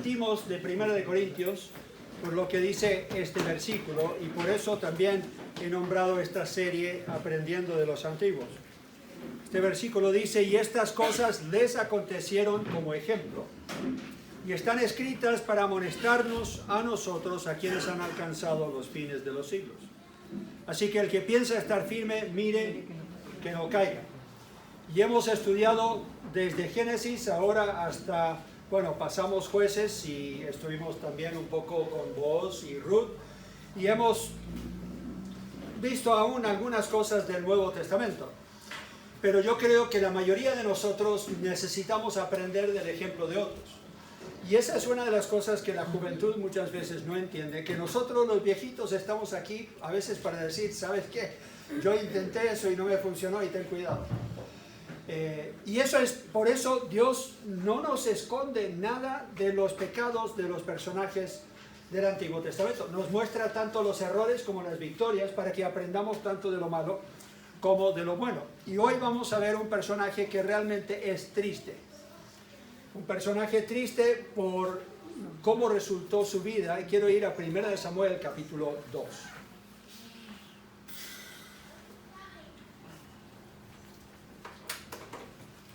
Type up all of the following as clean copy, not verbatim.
partimos de 1 de Corintios por lo que dice este versículo, y por eso también he nombrado esta serie Aprendiendo de los Antiguos. Este versículo dice: y estas cosas les acontecieron como ejemplo, y están escritas para amonestarnos a nosotros, a quienes han alcanzado los fines de los siglos. Así que el que piensa estar firme, mire que no caiga. Y hemos estudiado desde Génesis ahora hasta, bueno, pasamos Jueces y estuvimos también un poco con Booz y Ruth, y hemos visto aún algunas cosas del Nuevo Testamento. Pero yo creo que la mayoría de nosotros necesitamos aprender del ejemplo de otros. Y esa es una de las cosas que la juventud muchas veces no entiende, que nosotros los viejitos estamos aquí a veces para decir: ¿sabes qué? Yo intenté eso y no me funcionó y ten cuidado. Y eso es, por eso Dios no nos esconde nada de los pecados de los personajes del Antiguo Testamento. Nos muestra tanto los errores como las victorias para que aprendamos tanto de lo malo como de lo bueno. Y hoy vamos a ver un personaje que realmente es triste. Un personaje triste por cómo resultó su vida. Y quiero ir a 1 de Samuel capítulo 2.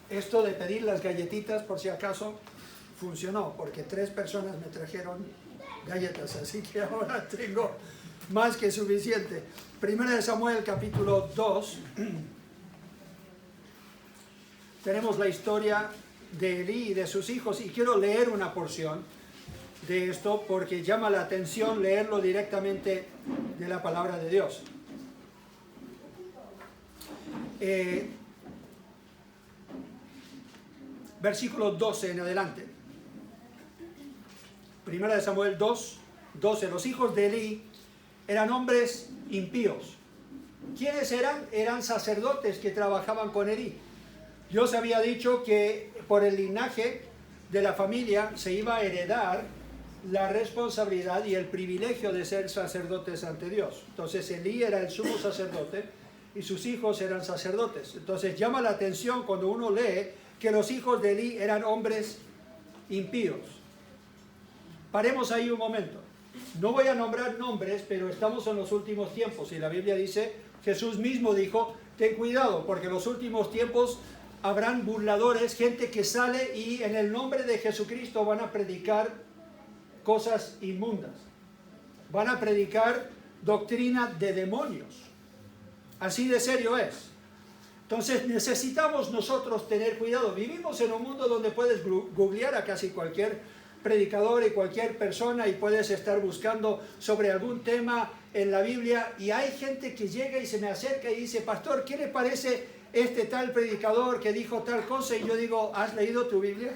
Esto de pedir las galletitas, por si acaso, funcionó, porque 3 personas me trajeron galletas, así que ahora tengo más que suficiente. 1 de Samuel capítulo 2. Tenemos la historia de Elí y de sus hijos, y quiero leer una porción de esto porque llama la atención leerlo directamente de la palabra de Dios. Versículo 12 en adelante. 1 de Samuel 2, 12. Los hijos de Elí eran hombres impíos. ¿Quiénes eran? Eran sacerdotes que trabajaban con Elí. Dios había dicho que por el linaje de la familia se iba a heredar la responsabilidad y el privilegio de ser sacerdotes ante Dios. Entonces Elí era el sumo sacerdote y sus hijos eran sacerdotes. Entonces llama la atención cuando uno lee que los hijos de Elí eran hombres impíos. Paremos ahí un momento. No voy a nombrar nombres, pero estamos en los últimos tiempos y la Biblia dice, Jesús mismo dijo: ten cuidado, porque en los últimos tiempos habrán burladores, gente que sale y en el nombre de Jesucristo van a predicar cosas inmundas. Van a predicar doctrina de demonios. Así de serio es. Entonces necesitamos nosotros tener cuidado. Vivimos en un mundo donde puedes googlear a casi cualquier predicador y cualquier persona y puedes estar buscando sobre algún tema en la Biblia, y hay gente que llega y se me acerca y dice: pastor, ¿qué le parece este tal predicador que dijo tal cosa? Y yo digo: ¿has leído tu Biblia?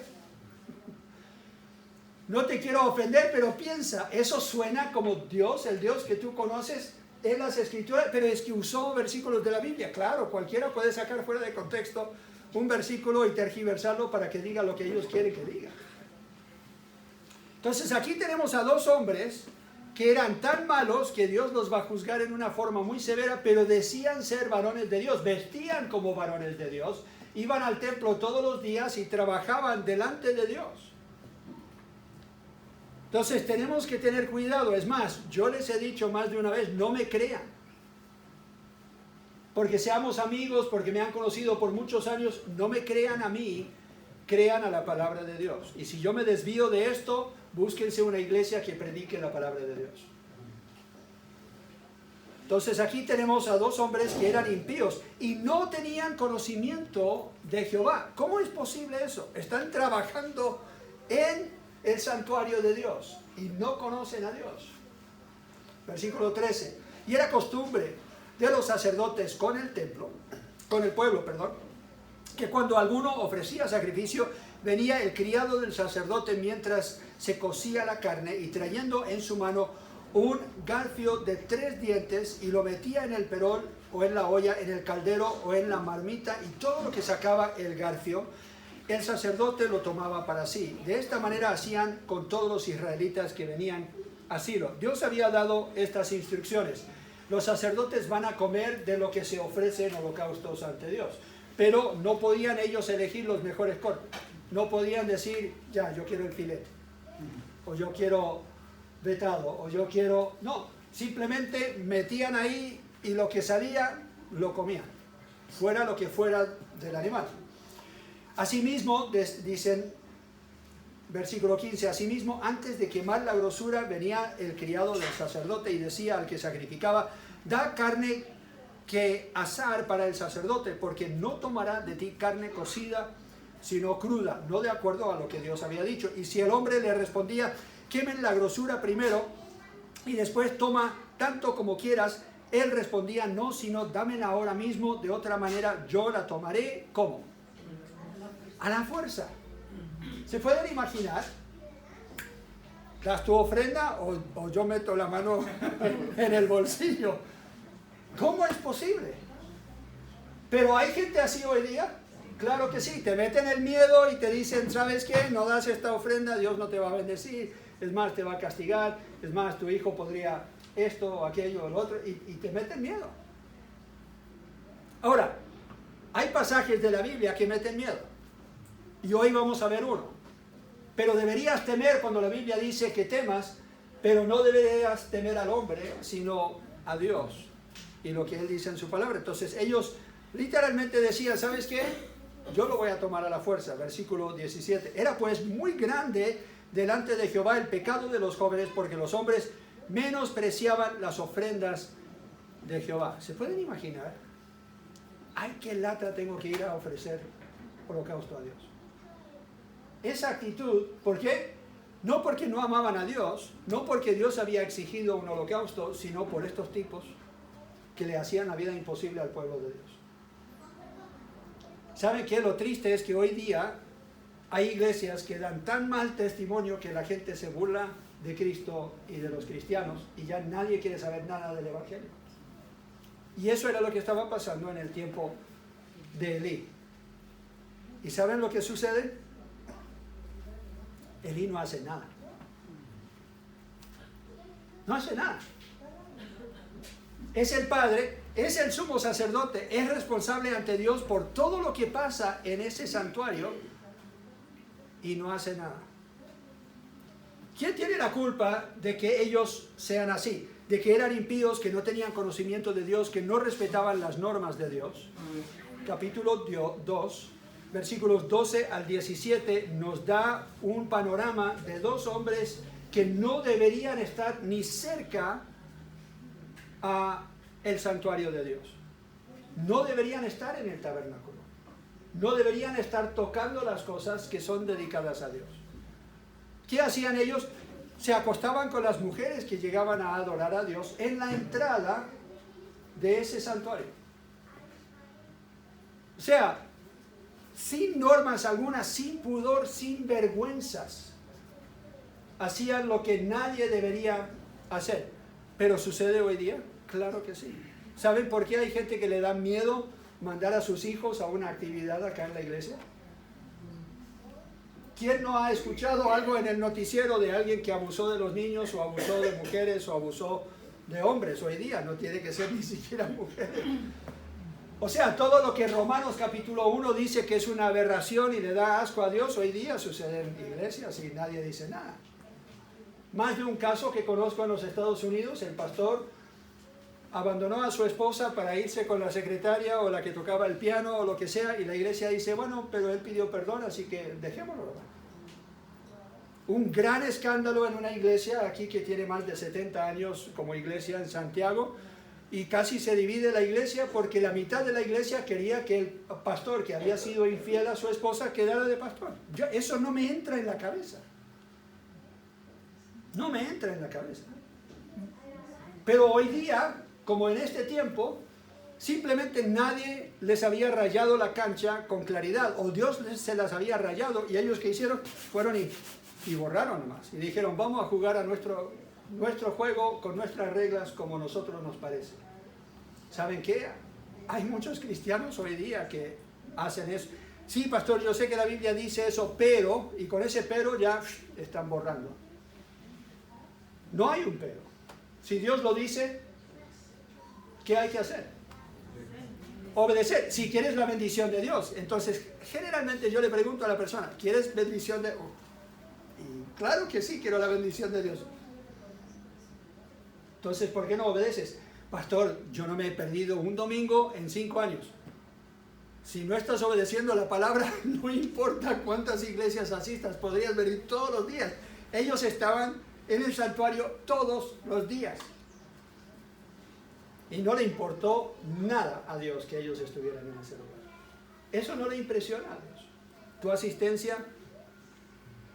No te quiero ofender, pero piensa, eso suena como Dios, el Dios que tú conoces en las Escrituras, pero es que usó versículos de la Biblia. Claro, cualquiera puede sacar fuera de contexto un versículo y tergiversarlo para que diga lo que ellos quieren que diga. Entonces aquí tenemos a 2 hombres que eran tan malos que Dios los va a juzgar en una forma muy severa, pero decían ser varones de Dios, vestían como varones de Dios, iban al templo todos los días y trabajaban delante de Dios. Entonces tenemos que tener cuidado. Es más, yo les he dicho más de una vez: no me crean. Porque seamos amigos, porque me han conocido por muchos años, no me crean a mí, crean a la palabra de Dios. Y si yo me desvío de esto, búsquense una iglesia que predique la palabra de Dios. Entonces aquí tenemos a 2 hombres que eran impíos y no tenían conocimiento de Jehová. ¿Cómo es posible eso? Están trabajando en el santuario de Dios y no conocen a Dios. Versículo 13. Y era costumbre de los sacerdotes con el pueblo, que cuando alguno ofrecía sacrificio, venía el criado del sacerdote mientras se cocía la carne, y trayendo en su mano un garfio de 3 dientes, y lo metía en el perol o en la olla, en el caldero o en la marmita, y todo lo que sacaba el garfio, el sacerdote lo tomaba para sí. De esta manera hacían con todos los israelitas que venían a Silo. Dios había dado estas instrucciones: los sacerdotes van a comer de lo que se ofrece en holocaustos ante Dios, pero no podían ellos elegir los mejores cortes. No podían decir: ya, yo quiero el filete. o yo quiero vetado, o yo quiero... No, simplemente metían ahí y lo que salía lo comían, fuera lo que fuera del animal. Asimismo, dicen, versículo 15, asimismo, antes de quemar la grosura, venía el criado del sacerdote y decía al que sacrificaba, da carne que asar para el sacerdote, porque no tomará de ti carne cocida, sino cruda, no de acuerdo a lo que Dios había dicho. Y si el hombre le respondía, quemen la grosura primero y después toma tanto como quieras, él respondía, no, sino dámela ahora mismo, de otra manera yo la tomaré. ¿Cómo? A la fuerza. ¿Se pueden imaginar? ¿Das tu ofrenda o yo meto la mano en el bolsillo? ¿Cómo es posible? Pero hay gente así hoy día. Claro que sí, te meten el miedo y te dicen, ¿sabes qué? No das esta ofrenda, Dios no te va a bendecir, es más, te va a castigar, es más, tu hijo podría esto o aquello o lo otro, y te meten miedo. Ahora, hay pasajes de la Biblia que meten miedo, y hoy vamos a ver uno. Pero deberías temer cuando la Biblia dice que temas, pero no deberías temer al hombre, sino a Dios y lo que Él dice en su palabra. Entonces ellos literalmente decían, ¿sabes qué? Yo lo voy a tomar a la fuerza. Versículo 17. Era pues muy grande delante de Jehová el pecado de los jóvenes, porque los hombres menospreciaban las ofrendas de Jehová. ¿Se pueden imaginar? Ay, qué lata tengo que ir a ofrecer holocausto a Dios. Esa actitud, ¿por qué? No porque no amaban a Dios, no porque Dios había exigido un holocausto, sino por estos tipos que le hacían la vida imposible al pueblo de Dios. ¿Saben qué? Lo triste es que hoy día hay iglesias que dan tan mal testimonio que la gente se burla de Cristo y de los cristianos y ya nadie quiere saber nada del Evangelio. Y eso era lo que estaba pasando en el tiempo de Elí. ¿Y saben lo que sucede? Elí no hace nada. No hace nada. Es el padre, es el sumo sacerdote, es responsable ante Dios por todo lo que pasa en ese santuario y no hace nada. ¿Quién tiene la culpa de que ellos sean así? De que eran impíos, que no tenían conocimiento de Dios, que no respetaban las normas de Dios. Capítulo 2, versículos 12 al 17 nos da un panorama de dos hombres que no deberían estar ni cerca a el santuario de Dios. No deberían estar en el tabernáculo. No deberían estar tocando las cosas que son dedicadas a Dios. ¿Qué hacían ellos? Se acostaban con las mujeres que llegaban a adorar a Dios en la entrada de ese santuario. O sea, sin normas algunas, sin pudor, sin vergüenzas, hacían lo que nadie debería hacer. ¿Pero sucede hoy día? Claro que sí. ¿Saben por qué hay gente que le da miedo mandar a sus hijos a una actividad acá en la iglesia? ¿Quién no ha escuchado algo en el noticiero de alguien que abusó de los niños o abusó de mujeres o abusó de hombres hoy día? No tiene que ser ni siquiera mujeres. O sea, todo lo que Romanos capítulo 1 dice que es una aberración y le da asco a Dios, hoy día sucede en iglesias y nadie dice nada. Más de un caso que conozco en los Estados Unidos, el pastor abandonó a su esposa para irse con la secretaria o la que tocaba el piano o lo que sea, y la iglesia dice, bueno, pero él pidió perdón, así que dejémoslo. Un gran escándalo en una iglesia aquí que tiene más de 70 años como iglesia en Santiago, y casi se divide la iglesia porque la mitad de la iglesia quería que el pastor que había sido infiel a su esposa quedara de pastor. Eso no me entra en la cabeza. No me entra en la cabeza. Pero hoy día, como en este tiempo, simplemente nadie les había rayado la cancha con claridad, o Dios se las había rayado, y ellos que hicieron fueron y borraron nomás, y dijeron, vamos a jugar a nuestro juego con nuestras reglas como nosotros nos parece. ¿Saben qué? Hay muchos cristianos hoy día que hacen eso. Sí, pastor, yo sé que la Biblia dice eso, pero, y con ese pero ya están borrando. No hay un pero. Si Dios lo dice, ¿qué hay que hacer? Obedecer. Si quieres la bendición de Dios. Entonces, generalmente yo le pregunto a la persona, ¿quieres bendición de...? Y Claro que sí, quiero la bendición de Dios. Entonces, ¿por qué no obedeces? Pastor, yo no me he perdido un domingo en 5 años. Si no estás obedeciendo la palabra, no importa cuántas iglesias asistas, podrías venir todos los días. Ellos estaban en el santuario todos los días. Y no le importó nada a Dios que ellos estuvieran en ese lugar. Eso no le impresiona a Dios. Tu asistencia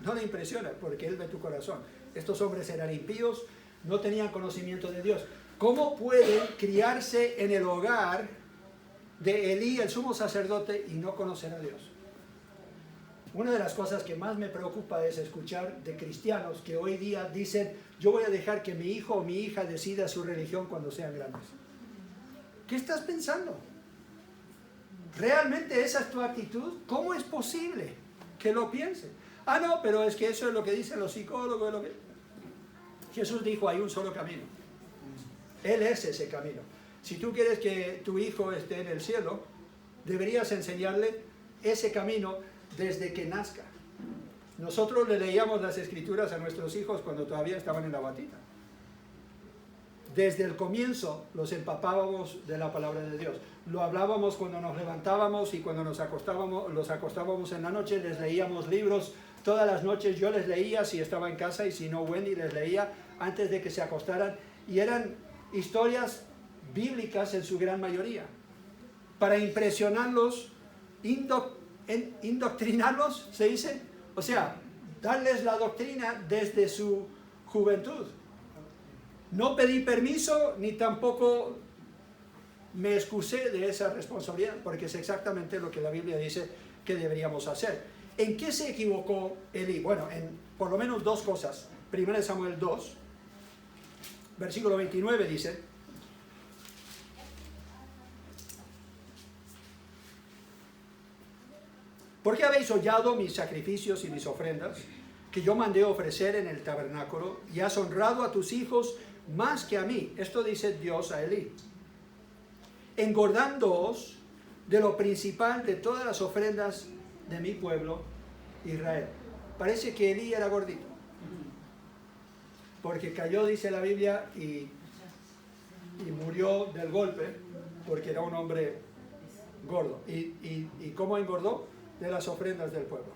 no le impresiona porque Él ve tu corazón. Estos hombres eran impíos, no tenían conocimiento de Dios. ¿Cómo pueden criarse en el hogar de Elí, el sumo sacerdote, y no conocer a Dios? Una de las cosas que más me preocupa es escuchar de cristianos que hoy día dicen: yo voy a dejar que mi hijo o mi hija decida su religión cuando sean grandes. ¿Qué estás pensando? ¿Realmente esa es tu actitud? ¿Cómo es posible que lo pienses? Ah, no, pero es que eso es lo que dicen los psicólogos. Jesús dijo: hay un solo camino. Él es ese camino. Si tú quieres que tu hijo esté en el cielo, deberías enseñarle ese camino desde que nazca. Nosotros le leíamos las escrituras a nuestros hijos cuando todavía estaban en la batita. Desde el comienzo los empapábamos de la palabra de Dios. Lo hablábamos cuando nos levantábamos y cuando los acostábamos en la noche. Les leíamos libros todas las noches. Yo les leía si estaba en casa, y si no, Wendy les leía antes de que se acostaran. Y eran historias bíblicas en su gran mayoría, para impresionarlos, indoctrinarlos, se dice, o sea, darles la doctrina desde su juventud. No pedí permiso ni tampoco me excusé de esa responsabilidad, porque es exactamente lo que la Biblia dice que deberíamos hacer. ¿En qué se equivocó Elí? Bueno, en por lo menos 2 cosas. 1 Samuel 2, versículo 29 dice: ¿por qué habéis hollado mis sacrificios y mis ofrendas, que yo mandé ofrecer en el tabernáculo, y has honrado a tus hijos más que a mí? Esto dice Dios a Elí. Engordándoos de lo principal de todas las ofrendas de mi pueblo Israel. Parece que Elí era gordito, porque cayó, dice la Biblia, y murió del golpe, porque era un hombre gordo. ¿Y cómo engordó? De las ofrendas del pueblo.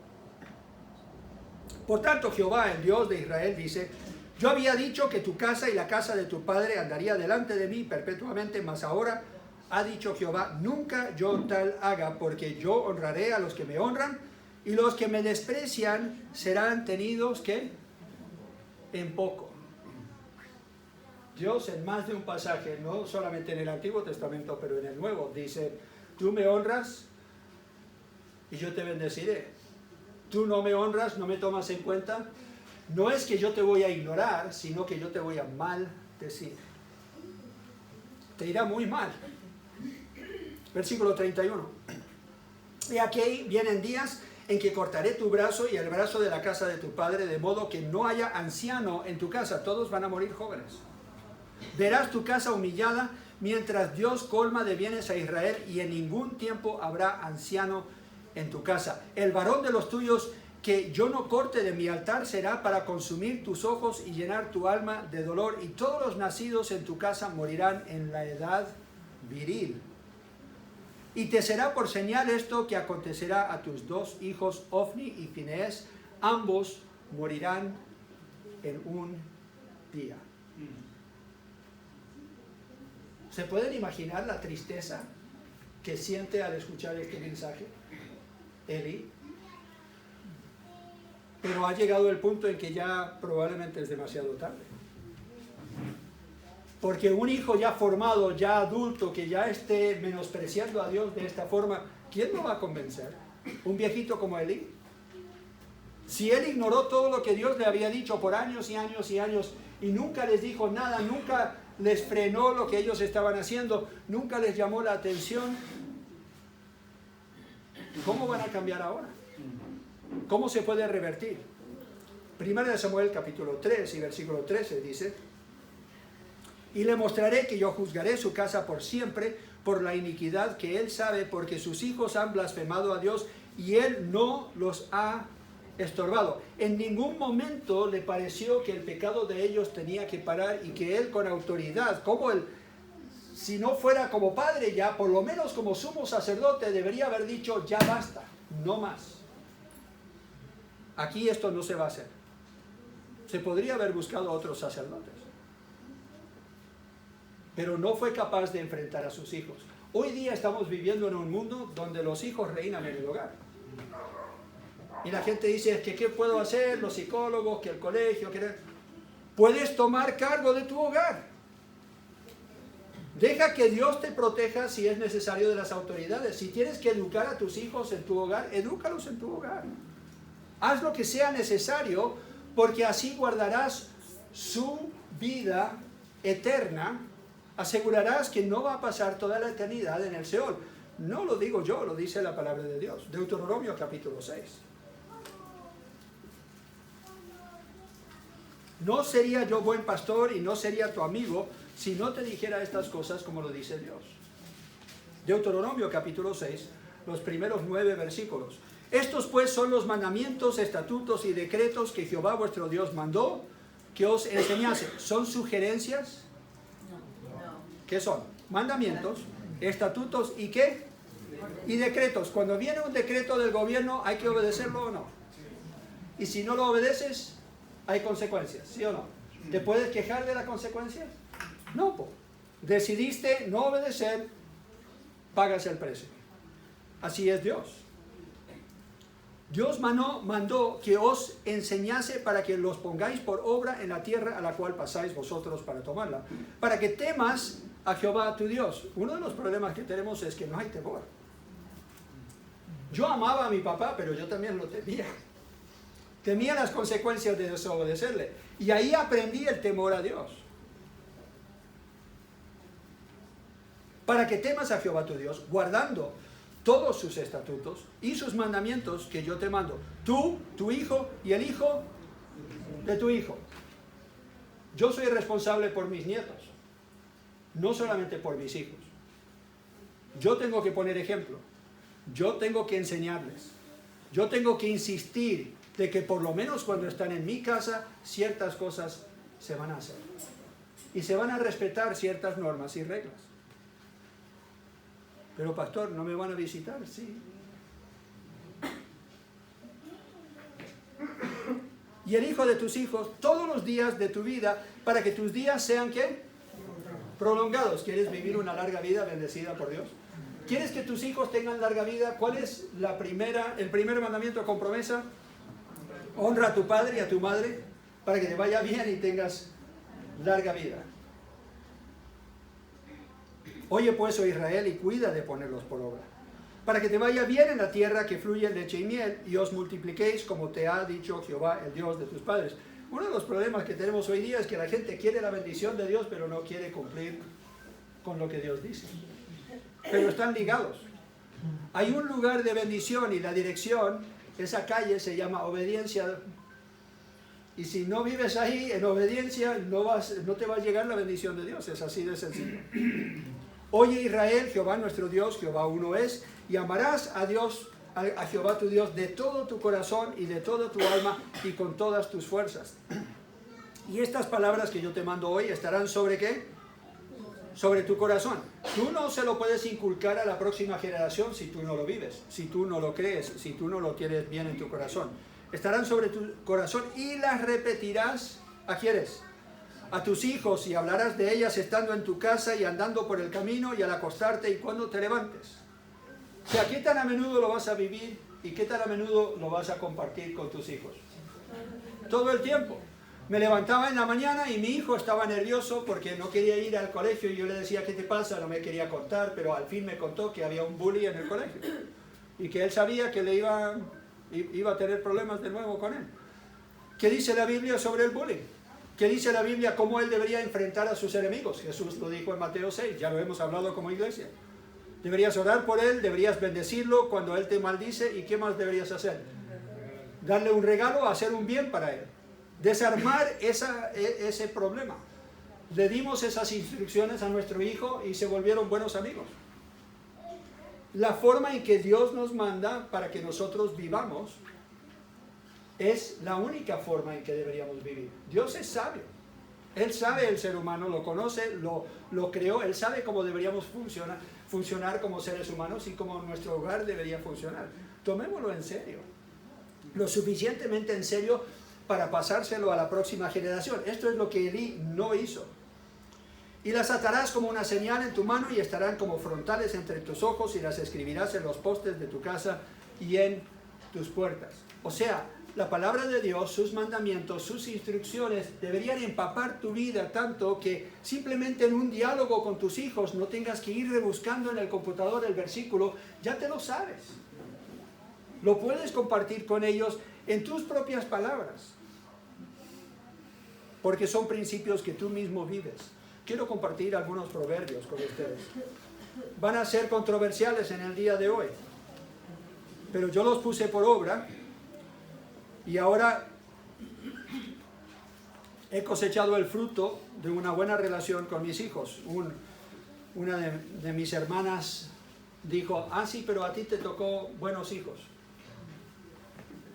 Por tanto, Jehová, el Dios de Israel, dice: yo había dicho que tu casa y la casa de tu padre andaría delante de mí perpetuamente, mas ahora ha dicho Jehová: nunca yo tal haga, porque yo honraré a los que me honran, y los que me desprecian serán tenidos, ¿qué? En poco. Dios, en más de un pasaje, no solamente en el Antiguo Testamento, pero en el Nuevo, dice: tú me honras y yo te bendeciré. Tú no me honras, no me tomas en cuenta. No es que yo te voy a ignorar, sino que yo te voy a maldecir. Te irá muy mal. Versículo 31. Y aquí vienen días en que cortaré tu brazo y el brazo de la casa de tu padre, de modo que no haya anciano en tu casa. Todos van a morir jóvenes. Verás tu casa humillada, mientras Dios colma de bienes a Israel, y en ningún tiempo habrá anciano en tu casa. El varón de los tuyos que yo no corte de mi altar será para consumir tus ojos y llenar tu alma de dolor, y todos los nacidos en tu casa morirán en la edad viril. Y te será por señal esto que acontecerá a tus 2 hijos, Ofni y Finees, ambos morirán en un día. ¿Se pueden imaginar la tristeza que siente al escuchar este mensaje Elí? Pero ha llegado el punto en que ya probablemente es demasiado tarde. Porque un hijo ya formado, ya adulto, que ya esté menospreciando a Dios de esta forma, ¿quién lo va a convencer? ¿Un viejito como Elí? Si él ignoró todo lo que Dios le había dicho por años y años y años, y nunca les dijo nada, nunca les frenó lo que ellos estaban haciendo, nunca les llamó la atención, ¿cómo van a cambiar ahora? ¿Cómo se puede revertir? 1 Samuel capítulo 3 y versículo 13 dice: y le mostraré que yo juzgaré su casa por siempre por la iniquidad que él sabe, porque sus hijos han blasfemado a Dios y él no los ha estorbado. En ningún momento le pareció que el pecado de ellos tenía que parar y que él con autoridad, como él, si no fuera como padre ya, por lo menos como sumo sacerdote, debería haber dicho, ya basta, no más. Aquí esto no se va a hacer. Se podría haber buscado otros sacerdotes, pero no fue capaz de enfrentar a sus hijos. Hoy día estamos viviendo en un mundo donde los hijos reinan en el hogar. Y la gente dice, que ¿qué puedo hacer? Los psicólogos, que el colegio, que... Puedes tomar cargo de tu hogar. Deja que Dios te proteja si es necesario de las autoridades. Si tienes que educar a tus hijos en tu hogar, edúcalos en tu hogar. Haz lo que sea necesario, porque así guardarás su vida eterna. Asegurarás que no va a pasar toda la eternidad en el Seol. No lo digo yo, lo dice la palabra de Dios. Deuteronomio capítulo 6. No sería yo buen pastor y no sería tu amigo si no te dijera estas cosas como lo dice Dios. Deuteronomio capítulo 6, los primeros 9 versículos. Estos pues son los mandamientos, estatutos y decretos que Jehová vuestro Dios mandó que os enseñase. ¿Son sugerencias? ¿Qué son? Mandamientos, estatutos y ¿qué? Y decretos. Cuando viene un decreto del gobierno, ¿hay que obedecerlo o no? Y si no lo obedeces, hay consecuencias, ¿sí o no? ¿Te puedes quejar de las consecuencias? No, po. Decidiste no obedecer, pagas el precio. Así es Dios. Dios mandó que os enseñase para que los pongáis por obra en la tierra a la cual pasáis vosotros para tomarla. Para que temas a Jehová tu Dios. Uno de los problemas que tenemos es que no hay temor. Yo amaba a mi papá, pero yo también lo temía. Temía las consecuencias de desobedecerle. Y ahí aprendí el temor a Dios. Para que temas a Jehová tu Dios, guardando todos sus estatutos y sus mandamientos que yo te mando. Tú, tu hijo y el hijo de tu hijo. Yo soy responsable por mis nietos, no solamente por mis hijos. Yo tengo que poner ejemplo. Yo tengo que enseñarles. Yo tengo que insistir de que por lo menos cuando están en mi casa, ciertas cosas se van a hacer. Y se van a respetar ciertas normas y reglas. Pero pastor, ¿no me van a visitar? Sí. Y el hijo de tus hijos todos los días de tu vida, para que tus días sean, ¿qué? Prolongados. ¿Quieres vivir una larga vida bendecida por Dios? ¿Quieres que tus hijos tengan larga vida? ¿Cuál es el primer mandamiento con promesa? Honra a tu padre y a tu madre para que te vaya bien y tengas larga vida. Oye pues, oh Israel, y cuida de ponerlos por obra, para que te vaya bien en la tierra que fluye leche y miel, y os multipliquéis como te ha dicho Jehová, el Dios de tus padres. Uno de los problemas que tenemos hoy día es que la gente quiere la bendición de Dios, pero no quiere cumplir con lo que Dios dice. Pero están ligados. Hay un lugar de bendición y la dirección, esa calle se llama obediencia. Y si no vives ahí en obediencia, no te va a llegar la bendición de Dios. Es así de sencillo. Oye Israel, Jehová nuestro Dios, Jehová uno es, y amarás a Dios, a Jehová tu Dios, de todo tu corazón y de toda tu alma y con todas tus fuerzas. Y estas palabras que yo te mando hoy estarán sobre ¿qué? Sobre tu corazón. Tú no se lo puedes inculcar a la próxima generación si tú no lo vives, si tú no lo crees, si tú no lo tienes bien en tu corazón. Estarán sobre tu corazón y las repetirás. ¿A quiénes? A tus hijos, y hablarás de ellas estando en tu casa y andando por el camino y al acostarte y cuando te levantes. O sea, ¿qué tan a menudo lo vas a vivir y qué tan a menudo lo vas a compartir con tus hijos? Todo el tiempo. Me levantaba en la mañana y mi hijo estaba nervioso porque no quería ir al colegio y yo le decía, ¿qué te pasa? No me quería contar, pero al fin me contó que había un bully en el colegio y que él sabía que le iba a tener problemas de nuevo con él. ¿Qué dice la Biblia sobre el bullying? ¿Qué dice la Biblia cómo él debería enfrentar a sus enemigos? Jesús lo dijo en Mateo 6, ya lo hemos hablado como iglesia. Deberías orar por él, deberías bendecirlo cuando él te maldice, ¿y qué más deberías hacer? Darle un regalo, hacer un bien para él. Desarmar ese problema. Le dimos esas instrucciones a nuestro hijo y se volvieron buenos amigos. La forma en que Dios nos manda para que nosotros vivamos es la única forma en que deberíamos vivir. Dios es sabio. Él sabe el ser humano, lo conoce, lo creó, Él sabe cómo deberíamos funcionar como seres humanos y cómo nuestro hogar debería funcionar. Tomémoslo en serio, lo suficientemente en serio para pasárselo a la próxima generación. Esto es lo que Elí no hizo. Y las atarás como una señal en tu mano y estarán como frontales entre tus ojos y las escribirás en los postes de tu casa y en tus puertas. O sea, la palabra de Dios, sus mandamientos, sus instrucciones deberían empapar tu vida tanto que simplemente en un diálogo con tus hijos no tengas que ir rebuscando en el computador el versículo, ya te lo sabes. Lo puedes compartir con ellos en tus propias palabras, porque son principios que tú mismo vives. Quiero compartir algunos proverbios con ustedes. Van a ser controversiales en el día de hoy, pero yo los puse por obra. Y ahora he cosechado el fruto de una buena relación con mis hijos. Una de mis hermanas dijo, sí, pero a ti te tocó buenos hijos.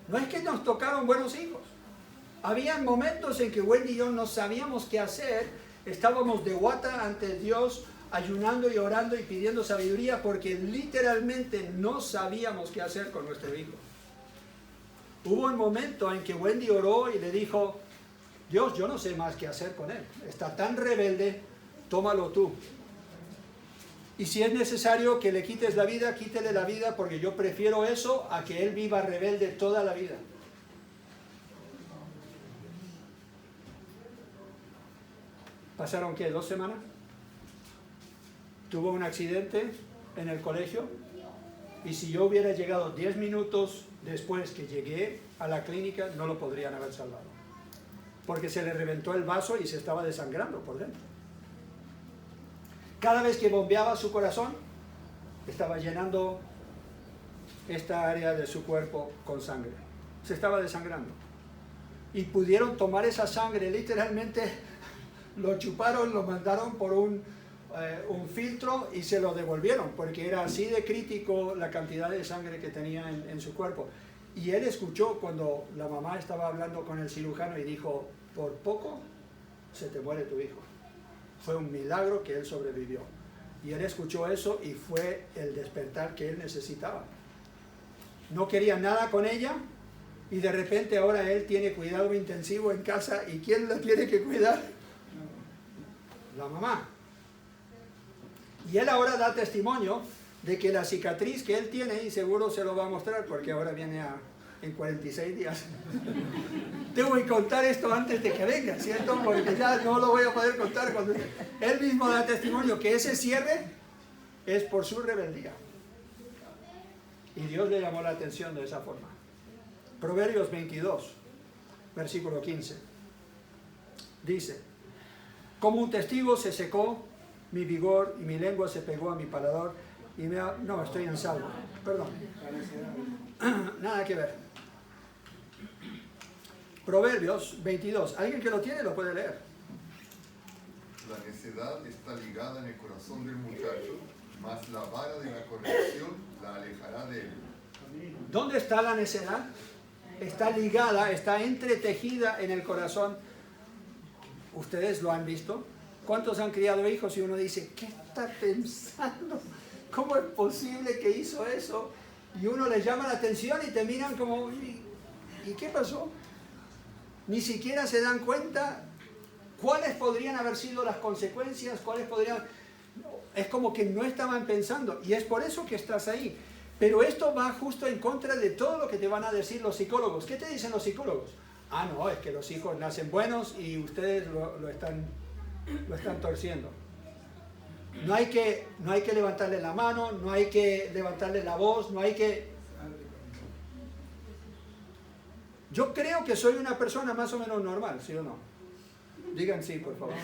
No es que nos tocaron buenos hijos. Había momentos en que Wendy y yo no sabíamos qué hacer. Estábamos de guata ante Dios, ayunando y orando y pidiendo sabiduría porque literalmente no sabíamos qué hacer con nuestro hijo. Hubo un momento en que Wendy oró y le dijo, Dios, yo no sé más qué hacer con él. Está tan rebelde, tómalo tú. Y si es necesario que le quites la vida, quítele la vida, porque yo prefiero eso a que él viva rebelde toda la vida. ¿Pasaron qué? 2 semanas? Tuvo un accidente en el colegio. Y si yo hubiera llegado 10 minutos después que llegué a la clínica, no lo podrían haber salvado. Porque se le reventó el vaso y se estaba desangrando por dentro. Cada vez que bombeaba su corazón, estaba llenando esta área de su cuerpo con sangre. Se estaba desangrando. Y pudieron tomar esa sangre, literalmente lo chuparon, lo mandaron por un filtro y se lo devolvieron porque era así de crítico la cantidad de sangre que tenía en su cuerpo. Y él escuchó cuando la mamá estaba hablando con el cirujano y dijo, por poco se te muere tu hijo. Fue un milagro que él sobrevivió. Y él escuchó eso y fue el despertar que él necesitaba. No quería nada con ella y de repente ahora él tiene cuidado intensivo en casa. ¿Y quién la tiene que cuidar? La mamá. Y él ahora da testimonio de que la cicatriz que él tiene, y seguro se lo va a mostrar porque ahora viene en 46 días. Tengo que contar esto antes de que venga, ¿cierto? Porque ya no lo voy a poder contar cuando él mismo da testimonio que ese cierre es por su rebeldía. Y Dios le llamó la atención de esa forma. Proverbios 22, versículo 15. Dice, como un testigo se secó mi vigor y mi lengua se pegó a mi paladar y no, estoy en Salmo, perdón. Nada que ver. Proverbios 22. ¿Alguien que lo tiene lo puede leer? La necedad está ligada en el corazón del muchacho, mas la vara de la corrección la alejará de él. ¿Dónde está la necedad? Está ligada, está entretejida en el corazón. ¿Ustedes lo han visto? ¿Cuántos han criado hijos y uno dice, ¿qué está pensando? ¿Cómo es posible que hizo eso? Y uno les llama la atención y te miran como, ¿y qué pasó? Ni siquiera se dan cuenta cuáles podrían haber sido las consecuencias, es como que no estaban pensando, y es por eso que estás ahí. Pero esto va justo en contra de todo lo que te van a decir los psicólogos. ¿Qué te dicen los psicólogos? No, es que los hijos nacen buenos y ustedes lo están torciendo. No hay que levantarle la mano, no hay que levantarle la voz, no hay que... Yo creo que soy una persona más o menos normal, ¿sí o no? Digan sí, por favor.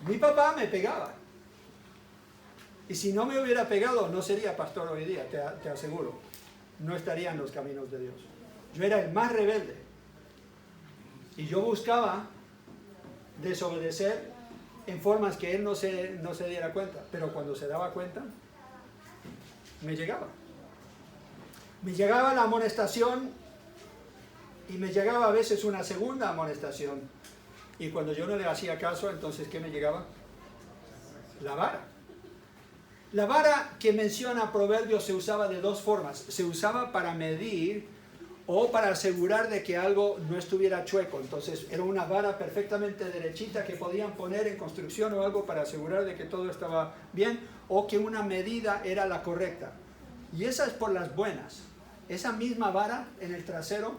Mi papá me pegaba. Y si no me hubiera pegado, no sería pastor hoy día, te aseguro. No estaría en los caminos de Dios. Yo era el más rebelde. Y yo buscaba desobedecer en formas que él no se diera cuenta. Pero cuando se daba cuenta, me llegaba. Me llegaba la amonestación y me llegaba a veces una segunda amonestación. Y cuando yo no le hacía caso, entonces ¿qué me llegaba? La vara. La vara que menciona Proverbios se usaba de dos formas. Se usaba para medir o para asegurar de que algo no estuviera chueco. Entonces era una vara perfectamente derechita que podían poner en construcción o algo para asegurar de que todo estaba bien o que una medida era la correcta. Y esa es por las buenas. Esa misma vara en el trasero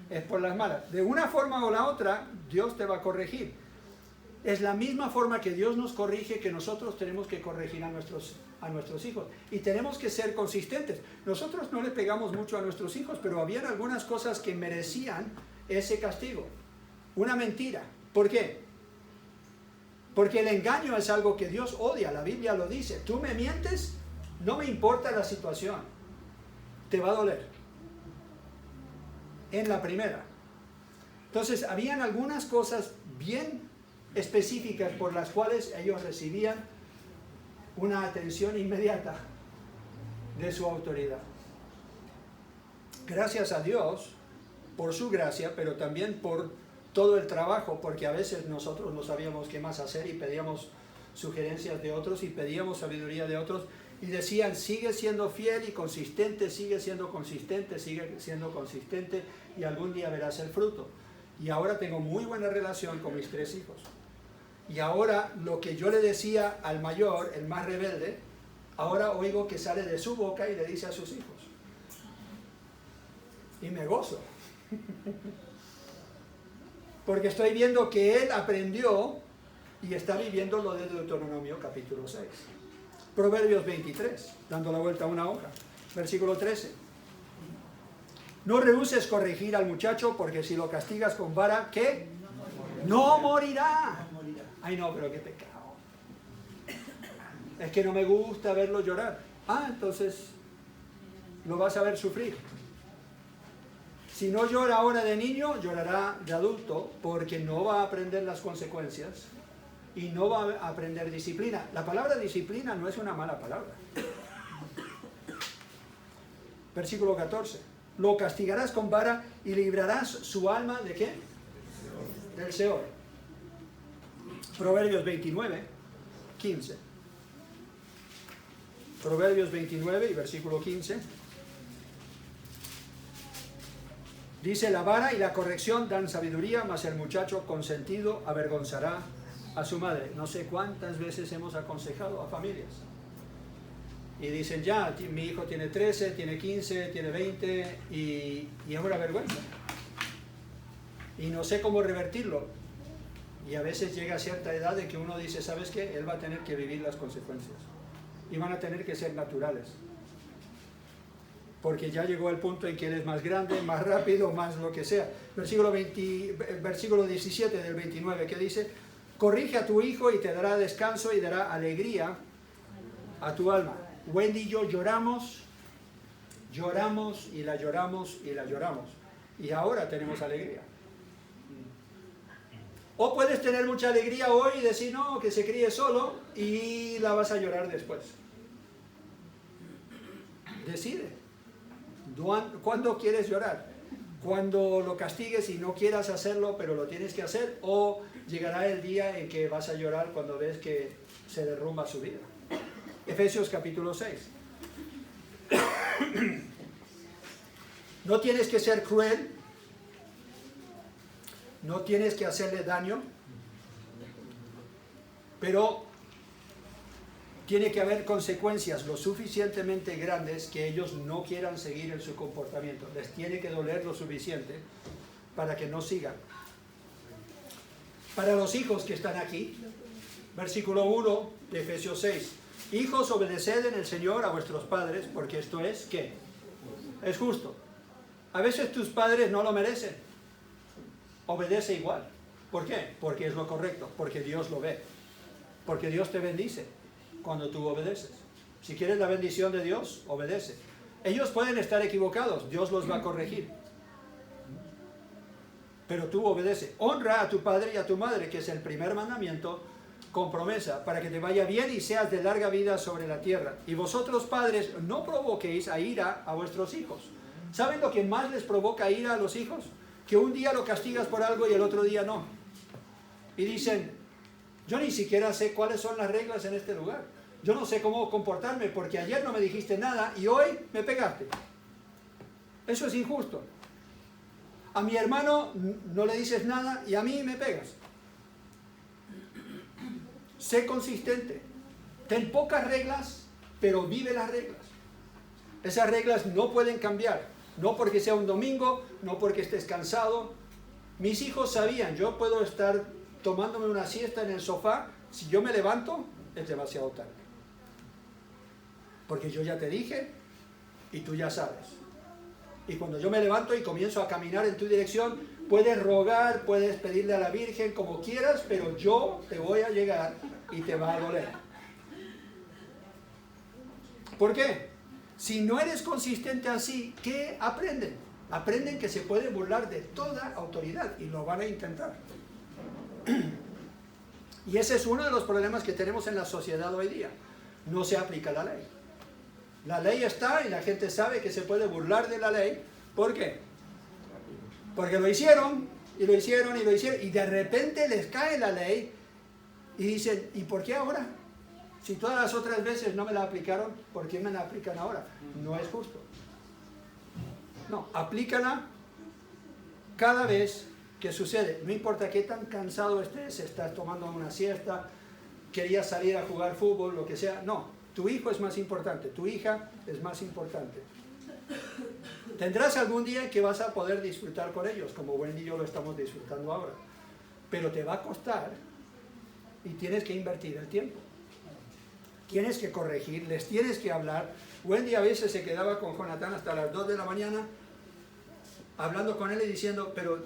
es por las malas. De una forma o la otra, Dios te va a corregir. Es la misma forma que Dios nos corrige que nosotros tenemos que corregir a nuestros hijos. Y tenemos que ser consistentes. Nosotros no le pegamos mucho a nuestros hijos, pero habían algunas cosas que merecían ese castigo. Una mentira. ¿Por qué? Porque el engaño es algo que Dios odia. La Biblia lo dice. Tú me mientes, no me importa la situación. Te va a doler. En la primera. Entonces, habían algunas cosas bien específicas por las cuales ellos recibían una atención inmediata de su autoridad. Gracias a Dios por su gracia, pero también por todo el trabajo, porque a veces nosotros no sabíamos qué más hacer y pedíamos sugerencias de otros y pedíamos sabiduría de otros y decían, sigue siendo fiel y consistente, sigue siendo consistente y algún día verás el fruto. Y ahora tengo muy buena relación con mis 3 hijos. Y ahora lo que yo le decía al mayor, el más rebelde, ahora oigo que sale de su boca y le dice a sus hijos. Y me gozo. Porque estoy viendo que él aprendió y está viviendo lo de Deuteronomio capítulo 6. Proverbios 23, dando la vuelta a una hoja. Versículo 13. No rehuses corregir al muchacho, porque si lo castigas con vara, ¿qué? No morirá. Ay, no, pero qué pecado. Es que no me gusta verlo llorar. Ah, entonces lo vas a ver sufrir. Si no llora ahora de niño, llorará de adulto, porque no va a aprender las consecuencias y no va a aprender disciplina. La palabra disciplina no es una mala palabra. Versículo 14. Lo castigarás con vara y librarás su alma ¿de qué? Del Seol. Proverbios 29, 15. Proverbios 29 y versículo 15. Dice, la vara y la corrección dan sabiduría, mas el muchacho consentido avergonzará a su madre. No sé cuántas veces hemos aconsejado a familias. Y dicen, ya, mi hijo tiene 13, tiene 15, tiene 20 y es una vergüenza. Y no sé cómo revertirlo. Y a veces llega a cierta edad de que uno dice, ¿sabes qué? Él va a tener que vivir las consecuencias. Y van a tener que ser naturales. Porque ya llegó el punto en que él es más grande, más rápido, más lo que sea. Versículo 17 del 29, que dice, corrige a tu hijo y te dará descanso y dará alegría a tu alma. Wendy y yo lloramos y la lloramos y la lloramos. Y ahora tenemos alegría. O puedes tener mucha alegría hoy y decir, no, que se críe solo y la vas a llorar después. Decide. ¿Cuándo quieres llorar? ¿Cuando lo castigues y no quieras hacerlo, pero lo tienes que hacer? ¿O llegará el día en que vas a llorar cuando ves que se derrumba su vida? Efesios capítulo 6. No tienes que ser cruel. No tienes que hacerle daño, pero tiene que haber consecuencias lo suficientemente grandes que ellos no quieran seguir en su comportamiento. Les tiene que doler lo suficiente para que no sigan. Para los hijos que están aquí, versículo 1 de Efesios 6. Hijos, obedeced en el Señor a vuestros padres, porque esto es, ¿qué? Es justo. A veces tus padres no lo merecen. Obedece igual. ¿Por qué? Porque es lo correcto, porque Dios lo ve. Porque Dios te bendice cuando tú obedeces. Si quieres la bendición de Dios, obedece. Ellos pueden estar equivocados, Dios los va a corregir. Pero tú obedece. Honra a tu padre y a tu madre, que es el primer mandamiento, con promesa, para que te vaya bien y seas de larga vida sobre la tierra. Y vosotros, padres, no provoquéis a ira a vuestros hijos. ¿Saben lo que más les provoca ira a los hijos? Que un día lo castigas por algo y el otro día no. Y dicen, yo ni siquiera sé cuáles son las reglas en este lugar. Yo no sé cómo comportarme porque ayer no me dijiste nada y hoy me pegaste. Eso es injusto. A mi hermano no le dices nada y a mí me pegas. Sé consistente. Ten pocas reglas, pero vive las reglas. Esas reglas no pueden cambiar. No porque sea un domingo, no porque estés cansado. Mis hijos sabían, yo puedo estar tomándome una siesta en el sofá. Si yo me levanto, es demasiado tarde. Porque yo ya te dije y tú ya sabes. Y cuando yo me levanto y comienzo a caminar en tu dirección, puedes rogar, puedes pedirle a la Virgen como quieras, pero yo te voy a llegar y te va a doler. ¿Por qué? Si no eres consistente así, ¿qué aprenden? Aprenden que se puede burlar de toda autoridad y lo van a intentar. Y ese es uno de los problemas que tenemos en la sociedad hoy día. No se aplica la ley. La ley está y la gente sabe que se puede burlar de la ley. ¿Por qué? Porque lo hicieron, y lo hicieron, y lo hicieron, y de repente les cae la ley y dicen, ¿y por qué ahora? Si todas las otras veces no me la aplicaron, ¿por qué me la aplican ahora? No es justo. No, aplícala cada vez que sucede. No importa qué tan cansado estés, estás tomando una siesta, querías salir a jugar fútbol, lo que sea. No, tu hijo es más importante, tu hija es más importante. Tendrás algún día en que vas a poder disfrutar con ellos, como Wendy y yo lo estamos disfrutando ahora. Pero te va a costar y tienes que invertir el tiempo. Tienes que corregir, les tienes que hablar. Wendy a veces se quedaba con Jonathan hasta las 2 de la mañana hablando con él y diciendo, pero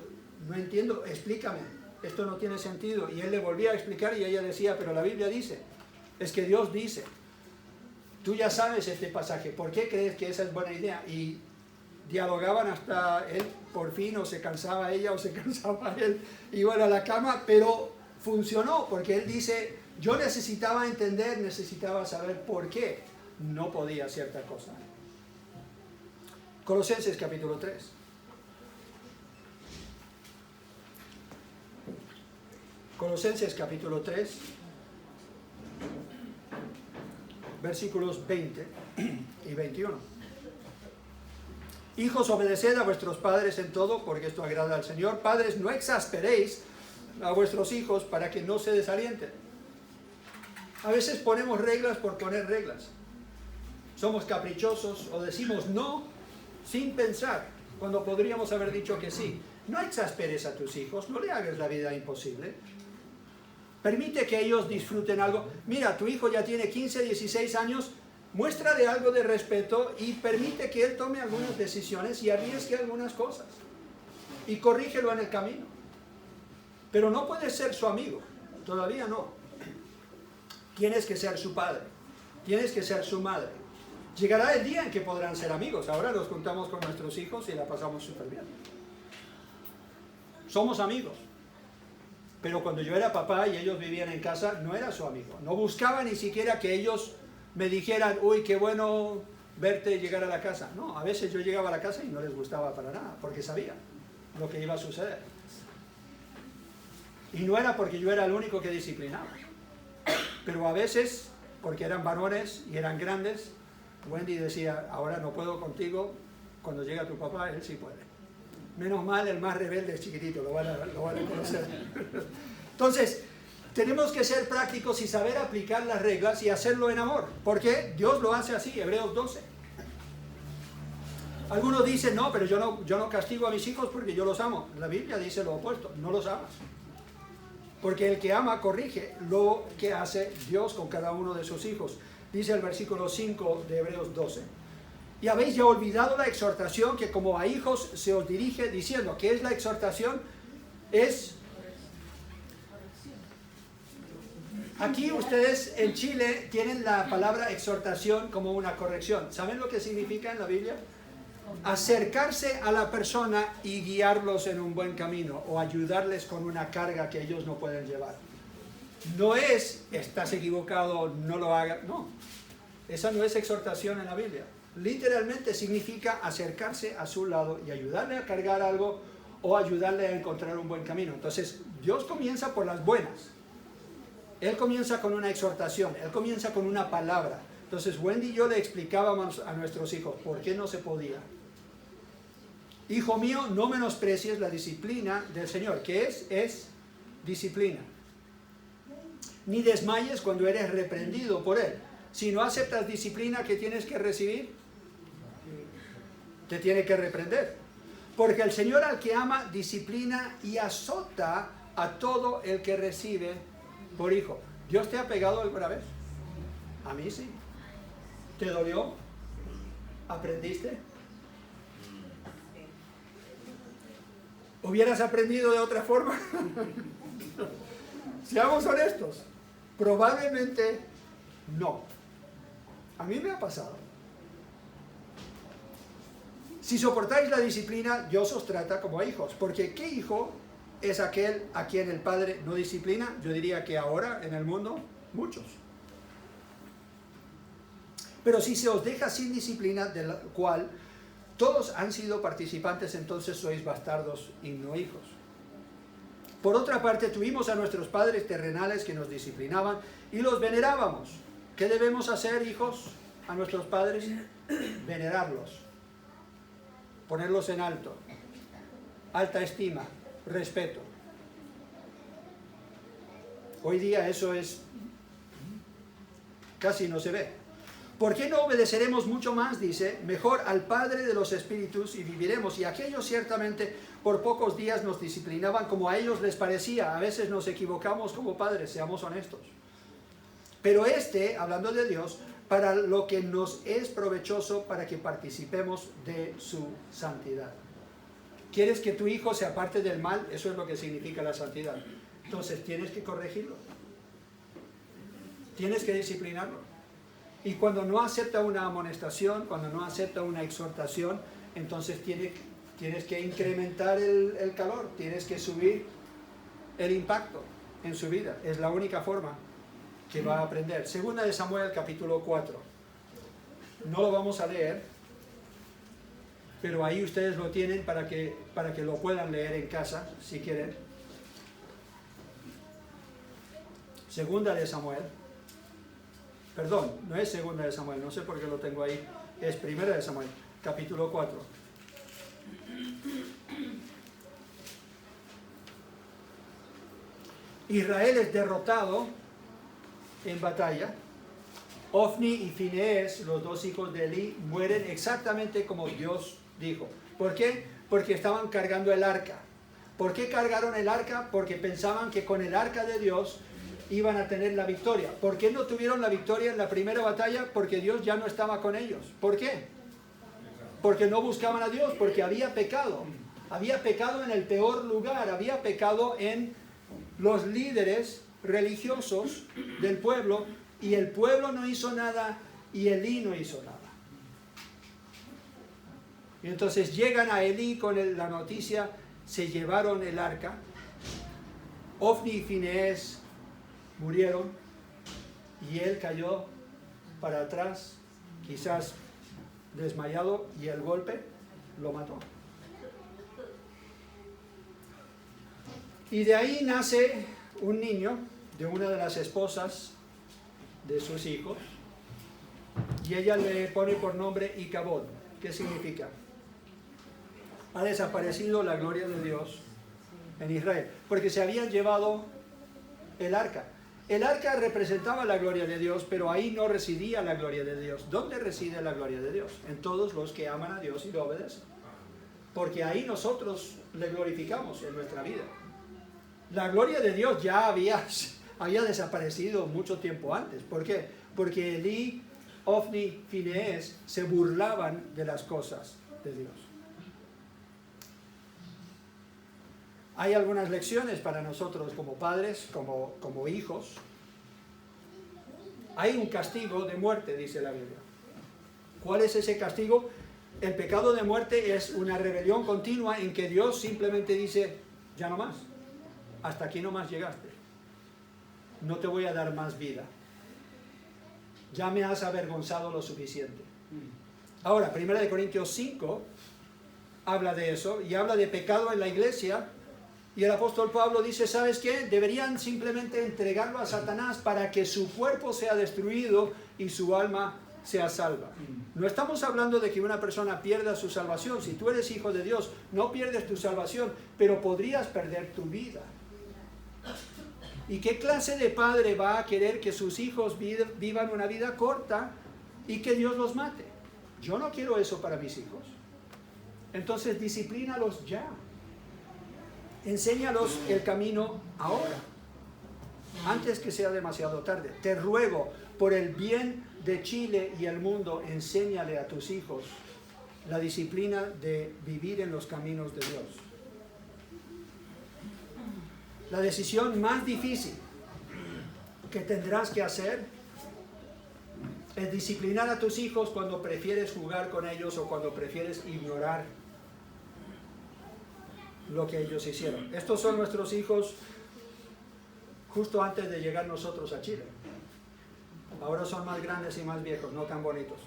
no entiendo, explícame, esto no tiene sentido. Y él le volvía a explicar y ella decía, pero la Biblia dice, es que Dios dice, tú ya sabes este pasaje, ¿por qué crees que esa es buena idea? Y dialogaban hasta él por fin, o se cansaba ella o se cansaba él, iban a la cama, pero funcionó, porque él dice, yo necesitaba entender, necesitaba saber por qué no podía cierta cosa. Colosenses capítulo 3. Colosenses capítulo 3, versículos 20 y 21. Hijos, obedeced a vuestros padres en todo, porque esto agrada al Señor. Padres, no exasperéis a vuestros hijos para que no se desalienten. A veces ponemos reglas por poner reglas. Somos caprichosos o decimos no sin pensar, cuando podríamos haber dicho que sí. No exasperes a tus hijos, no le hagas la vida imposible. Permite que ellos disfruten algo. Mira, tu hijo ya tiene 15, 16 años, muéstrale algo de respeto y permite que él tome algunas decisiones y arriesgue algunas cosas. Y corrígelo en el camino. Pero no puedes ser su amigo, todavía no. Tienes que ser su padre, tienes que ser su madre. Llegará el día en que podrán ser amigos. Ahora nos juntamos con nuestros hijos y la pasamos súper bien. Somos amigos. Pero cuando yo era papá y ellos vivían en casa, no era su amigo. No buscaba ni siquiera que ellos me dijeran, uy, qué bueno verte llegar a la casa. No, a veces yo llegaba a la casa y no les gustaba para nada, porque sabía lo que iba a suceder. Y no era porque yo era el único que disciplinaba. Pero a veces, porque eran varones y eran grandes, Wendy decía, ahora no puedo contigo, cuando llega tu papá, él sí puede. Menos mal, el más rebelde es chiquitito, lo van a conocer. Entonces, tenemos que ser prácticos y saber aplicar las reglas y hacerlo en amor. Porque Dios lo hace así, Hebreos 12. Algunos dicen, no, pero yo no castigo a mis hijos porque yo los amo. La Biblia dice lo opuesto, no los amas. Porque el que ama corrige lo que hace Dios con cada uno de sus hijos. Dice el versículo 5 de Hebreos 12. Y habéis ya olvidado la exhortación que como a hijos se os dirige diciendo. ¿Qué es la exhortación? Aquí ustedes en Chile tienen la palabra exhortación como una corrección. ¿Saben lo que significa en la Biblia? Acercarse a la persona y guiarlos en un buen camino o ayudarles con una carga que ellos no pueden llevar. No es, estás equivocado, no lo hagas. No, esa no es exhortación en la Biblia. Literalmente significa acercarse a su lado y ayudarle a cargar algo o ayudarle a encontrar un buen camino. Entonces, Dios comienza por las buenas. Él comienza con una exhortación, Él comienza con una palabra. Entonces, Wendy y yo le explicábamos a nuestros hijos por qué no se podía. Hijo mío, no menosprecies la disciplina del Señor. ¿Qué es? Es disciplina. Ni desmayes cuando eres reprendido por Él. Si no aceptas disciplina, ¿qué tienes que recibir? Te tiene que reprender. Porque el Señor al que ama, disciplina y azota a todo el que recibe por hijo. ¿Dios te ha pegado alguna vez? A mí sí. ¿Te dolió? ¿Aprendiste? ¿Hubieras aprendido de otra forma? Seamos honestos. Probablemente no. A mí me ha pasado. Si soportáis la disciplina, Dios os trata como a hijos. Porque ¿qué hijo es aquel a quien el padre no disciplina? Yo diría que ahora en el mundo, muchos. Pero si se os deja sin disciplina, de la cual todos han sido participantes, entonces sois bastardos y no hijos. Por otra parte, tuvimos a nuestros padres terrenales que nos disciplinaban y los venerábamos. ¿Qué debemos hacer, hijos, a nuestros padres? Venerarlos, ponerlos en alto, alta estima, respeto. Hoy día eso es casi no se ve. ¿Por qué no obedeceremos mucho más? Dice, mejor al Padre de los Espíritus y viviremos. Y aquellos ciertamente por pocos días nos disciplinaban como a ellos les parecía. A veces nos equivocamos como padres, seamos honestos. Pero hablando de Dios, para lo que nos es provechoso para que participemos de su santidad. ¿Quieres que tu hijo se aparte del mal? Eso es lo que significa la santidad. Entonces tienes que corregirlo. Tienes que disciplinarlo. Y cuando no acepta una amonestación, cuando no acepta una exhortación, entonces tienes que incrementar el calor, tienes que subir el impacto en su vida. Es la única forma que va a aprender. Segunda de Samuel, capítulo 4. No lo vamos a leer, pero ahí ustedes lo tienen para que lo puedan leer en casa, si quieren. Segunda de Samuel. Perdón, no es segunda de Samuel, no sé por qué lo tengo ahí. Es primera de Samuel, capítulo 4. Israel es derrotado en batalla. Ofni y Finees, los dos hijos de Elí, mueren exactamente como Dios dijo. ¿Por qué? Porque estaban cargando el arca. ¿Por qué cargaron el arca? Porque pensaban que con el arca de Dios iban a tener la victoria. ¿Por qué no tuvieron la victoria en la primera batalla? Porque Dios ya no estaba con ellos. ¿Por qué? Porque no buscaban a Dios, porque había pecado. Había pecado en el peor lugar, había pecado en los líderes religiosos del pueblo, y el pueblo no hizo nada y Elí no hizo nada. Y entonces llegan a Elí con la noticia, se llevaron el arca. Ofni y Finees murieron y él cayó para atrás, quizás desmayado, y el golpe lo mató. Y de ahí nace un niño de una de las esposas de sus hijos, y ella le pone por nombre Icabod. ¿Qué significa? Ha desaparecido la gloria de Dios en Israel, porque se habían llevado el arca. El arca representaba la gloria de Dios, pero ahí no residía la gloria de Dios. ¿Dónde reside la gloria de Dios? En todos los que aman a Dios y lo obedecen. Porque ahí nosotros le glorificamos en nuestra vida. La gloria de Dios ya había desaparecido mucho tiempo antes. ¿Por qué? Porque Elí, Ofni, Finees se burlaban de las cosas de Dios. Hay algunas lecciones para nosotros como padres, como hijos. Hay un castigo de muerte, dice la Biblia. ¿Cuál es ese castigo? El pecado de muerte es una rebelión continua en que Dios simplemente dice, ya no más, hasta aquí no más llegaste. no te voy a dar más vida. Ya me has avergonzado lo suficiente. Ahora, 1 Corintios 5 habla de eso y habla de pecado en la iglesia. Y el apóstol Pablo dice, ¿sabes qué? Deberían simplemente entregarlo a Satanás para que su cuerpo sea destruido y su alma sea salva. No estamos hablando de que una persona pierda su salvación. Si tú eres hijo de Dios, no pierdes tu salvación, pero podrías perder tu vida. ¿Y qué clase de padre va a querer que sus hijos vivan una vida corta y que Dios los mate? Yo no quiero eso para mis hijos. Entonces, disciplínalos ya. Enséñalos el camino ahora, antes que sea demasiado tarde. Te ruego, por el bien de Chile y el mundo, enséñale a tus hijos la disciplina de vivir en los caminos de Dios. La decisión más difícil que tendrás que hacer es disciplinar a tus hijos cuando prefieres jugar con ellos o cuando prefieres ignorar lo que ellos hicieron. Estos son nuestros hijos justo antes de llegar nosotros a Chile. Ahora son más grandes y más viejos, no tan bonitos.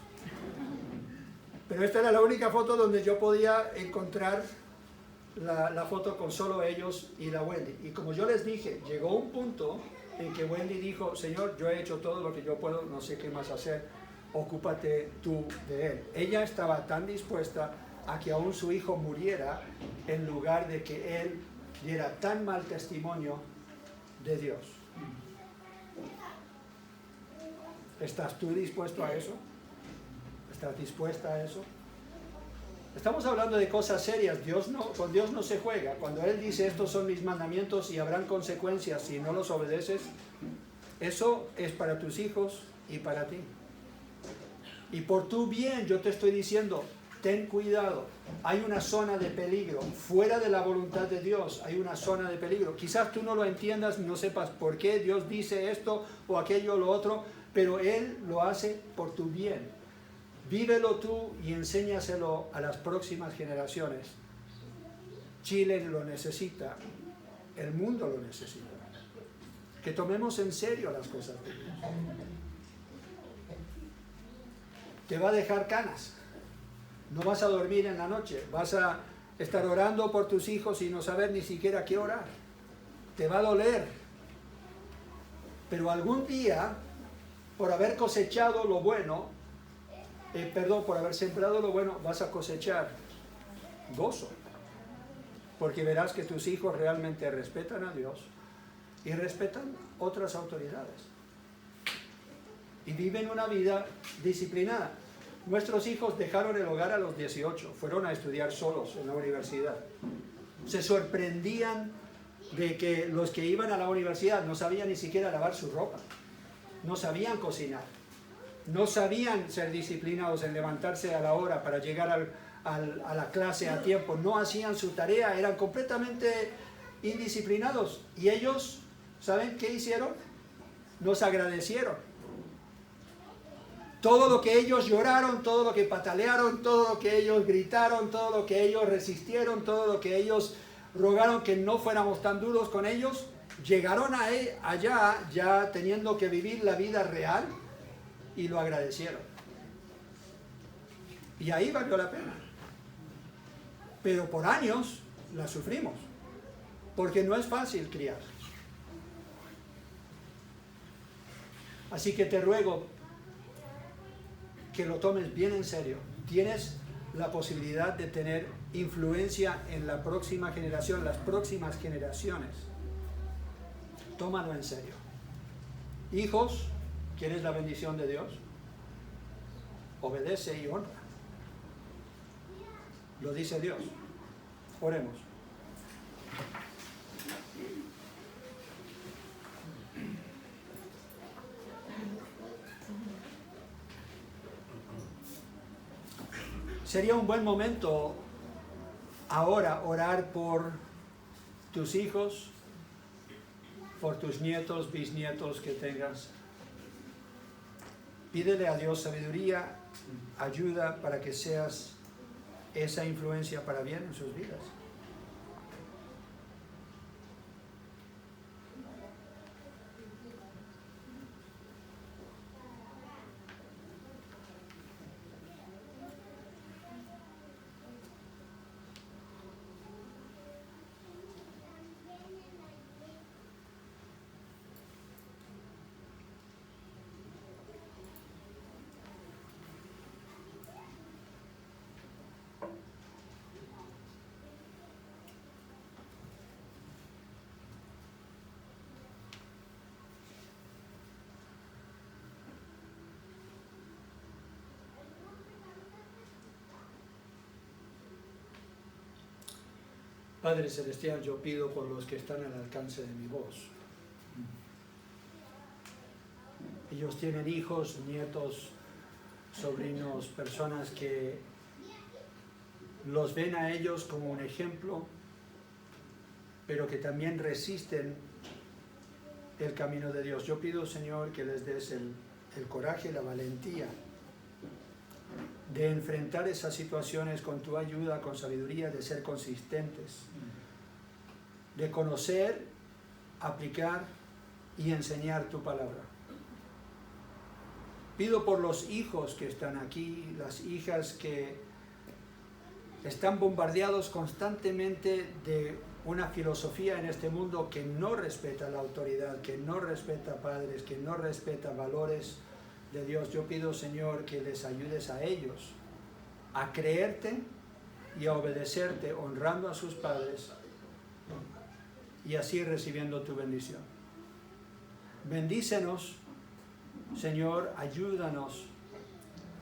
Pero esta era la única foto donde yo podía encontrar la foto con solo ellos y la Wendy. Y como yo les dije, llegó un punto en que Wendy dijo, Señor, yo he hecho todo lo que yo puedo, no sé qué más hacer, ocúpate tú de él. Ella estaba tan dispuesta a que aún su hijo muriera en lugar de que él diera tan mal testimonio de Dios. ¿Estás tú dispuesto a eso? ¿Estás dispuesta a eso? Estamos hablando de cosas serias. Con Dios no se juega. Cuando Él dice, estos son mis mandamientos y habrán consecuencias si no los obedeces, eso es para tus hijos y para ti. Y por tu bien yo te estoy diciendo, ten cuidado. Hay una zona de peligro. Fuera de la voluntad de Dios hay una zona de peligro. Quizás tú no lo entiendas, no sepas por qué Dios dice esto o aquello o lo otro, pero Él lo hace por tu bien. Vívelo tú y enséñaselo a las próximas generaciones. Chile lo necesita, el mundo lo necesita. Que tomemos en serio las cosas de Dios. Te va a dejar canas. No vas a dormir en la noche. Vas a estar orando por tus hijos y no saber ni siquiera qué orar. Te va a doler. Pero algún día, por haber cosechado lo bueno, por haber sembrado lo bueno, vas a cosechar gozo. Porque verás que tus hijos realmente respetan a Dios y respetan otras autoridades. Y viven una vida disciplinada. Nuestros hijos dejaron el hogar a los 18, fueron a estudiar solos en la universidad. Se sorprendían de que los que iban a la universidad no sabían ni siquiera lavar su ropa, no sabían cocinar, no sabían ser disciplinados en levantarse a la hora para llegar a la clase a tiempo, no hacían su tarea, eran completamente indisciplinados. Y ellos, ¿saben qué hicieron? Nos agradecieron. Todo lo que ellos lloraron, todo lo que patalearon, todo lo que ellos gritaron, todo lo que ellos resistieron, todo lo que ellos rogaron que no fuéramos tan duros con ellos, llegaron allá ya teniendo que vivir la vida real y lo agradecieron. Y ahí valió la pena. Pero por años la sufrimos, porque no es fácil criar. Así que te ruego que lo tomes bien en serio. Tienes la posibilidad de tener influencia en la próxima generación, las próximas generaciones. Tómalo en serio. Hijos, ¿quieres la bendición de Dios? Obedece y honra. Lo dice Dios. Oremos. Sería un buen momento ahora orar por tus hijos, por tus nietos, bisnietos que tengas. Pídele a Dios sabiduría, ayuda para que seas esa influencia para bien en sus vidas. Padre Celestial, yo pido por los que están al alcance de mi voz. Ellos tienen hijos, nietos, sobrinos, personas que los ven a ellos como un ejemplo, pero que también resisten el camino de Dios. Yo pido, Señor, que les des el coraje, la valentía de enfrentar esas situaciones con tu ayuda, con sabiduría, de ser consistentes, de conocer, aplicar y enseñar tu palabra. Pido por los hijos que están aquí, las hijas que están bombardeados constantemente de una filosofía en este mundo que no respeta la autoridad, que no respeta padres, que no respeta valores de Dios. Yo pido, Señor, que les ayudes a ellos a creerte y a obedecerte, honrando a sus padres y así recibiendo tu bendición. Bendícenos, Señor, ayúdanos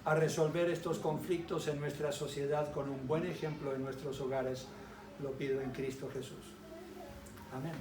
a resolver estos conflictos en nuestra sociedad con un buen ejemplo en nuestros hogares. Lo pido en Cristo Jesús. Amén.